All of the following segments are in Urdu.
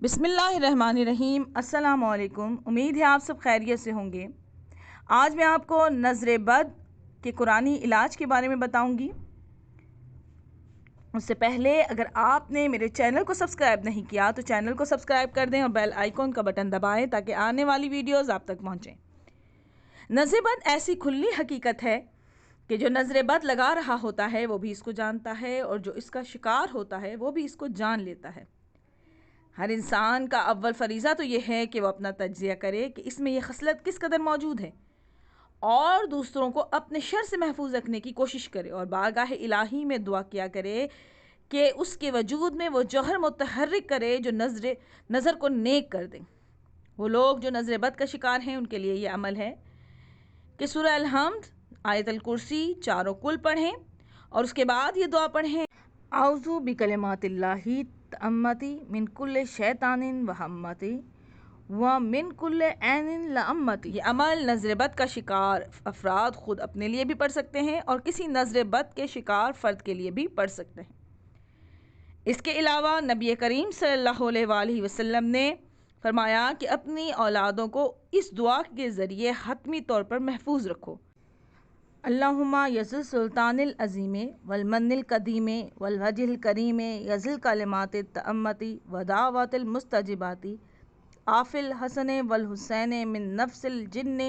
بسم اللہ الرحمن الرحیم۔ السلام علیکم، امید ہے آپ سب خیریت سے ہوں گے۔ آج میں آپ کو نظر بد کے قرآنی علاج کے بارے میں بتاؤں گی۔ اس سے پہلے اگر آپ نے میرے چینل کو سبسکرائب نہیں کیا تو چینل کو سبسکرائب کر دیں اور بیل آئیکن کا بٹن دبائیں تاکہ آنے والی ویڈیوز آپ تک پہنچیں۔ نظر بد ایسی کھلی حقیقت ہے کہ جو نظر بد لگا رہا ہوتا ہے وہ بھی اس کو جانتا ہے، اور جو اس کا شکار ہوتا ہے وہ بھی اس کو جان لیتا ہے۔ ہر انسان کا اول فریضہ تو یہ ہے کہ وہ اپنا تجزیہ کرے کہ اس میں یہ خصلت کس قدر موجود ہے، اور دوسروں کو اپنے شر سے محفوظ رکھنے کی کوشش کرے، اور بارگاہ الہی میں دعا کیا کرے کہ اس کے وجود میں وہ جوہر متحرک کرے جو نظر کو نیک کر دیں۔ وہ لوگ جو نظر بد کا شکار ہیں ان کے لیے یہ عمل ہے کہ سورہ الحمد، آیت الکرسی چاروں کل پڑھیں، اور اس کے بعد یہ دعا پڑھیں: اعوذ بکلمات اللہ التامۃ من کل شیطان وہمۃ ومن کل عین لامۃ۔ یہ عمل نظر بد کا شکار افراد خود اپنے لیے بھی پڑھ سکتے ہیں اور کسی نظر بد کے شکار فرد کے لیے بھی پڑھ سکتے ہیں۔ اس کے علاوہ نبی کریم صلی اللہ علیہ وآلہ وسلم نے فرمایا کہ اپنی اولادوں کو اس دعا کے ذریعے حتمی طور پر محفوظ رکھو: اللہم یذ السلطان العظیم والمن القدیم والوجہ الکریم یذ الکلمات التامۃ ودعوات المستجبات آف الحسن والحسین من نفس الجن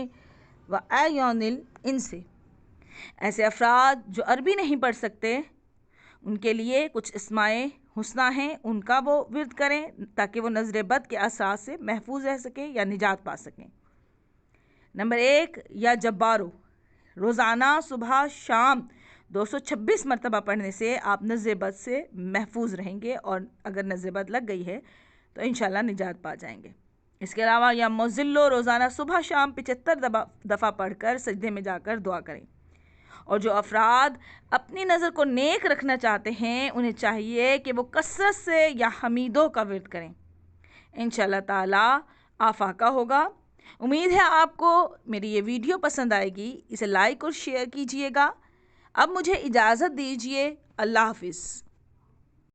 واعین الانس۔ ایسے افراد جو عربی نہیں پڑھ سکتے ان کے لیے کچھ اسماء حسنہ ہیں، ان کا وہ ورد کریں تاکہ وہ نظر بد کے اثرات سے محفوظ رہ سکیں یا نجات پا سکیں۔ نمبر 1، یا جبارو، روزانہ صبح شام 226 مرتبہ پڑھنے سے آپ نظر بد سے محفوظ رہیں گے، اور اگر نظر بد لگ گئی ہے تو انشاءاللہ نجات پا جائیں گے۔ اس کے علاوہ یا مزلو، روزانہ صبح شام 75 دفعہ پڑھ کر سجدے میں جا کر دعا کریں۔ اور جو افراد اپنی نظر کو نیک رکھنا چاہتے ہیں انہیں چاہیے کہ وہ کثرت سے یا حمیدوں کا ورد کریں، انشاءاللہ تعالی آفاقہ ہوگا۔ امید ہے آپ کو میری یہ ویڈیو پسند آئے گی، اسے لائک اور شیئر کیجئے گا۔ اب مجھے اجازت دیجئے، اللہ حافظ۔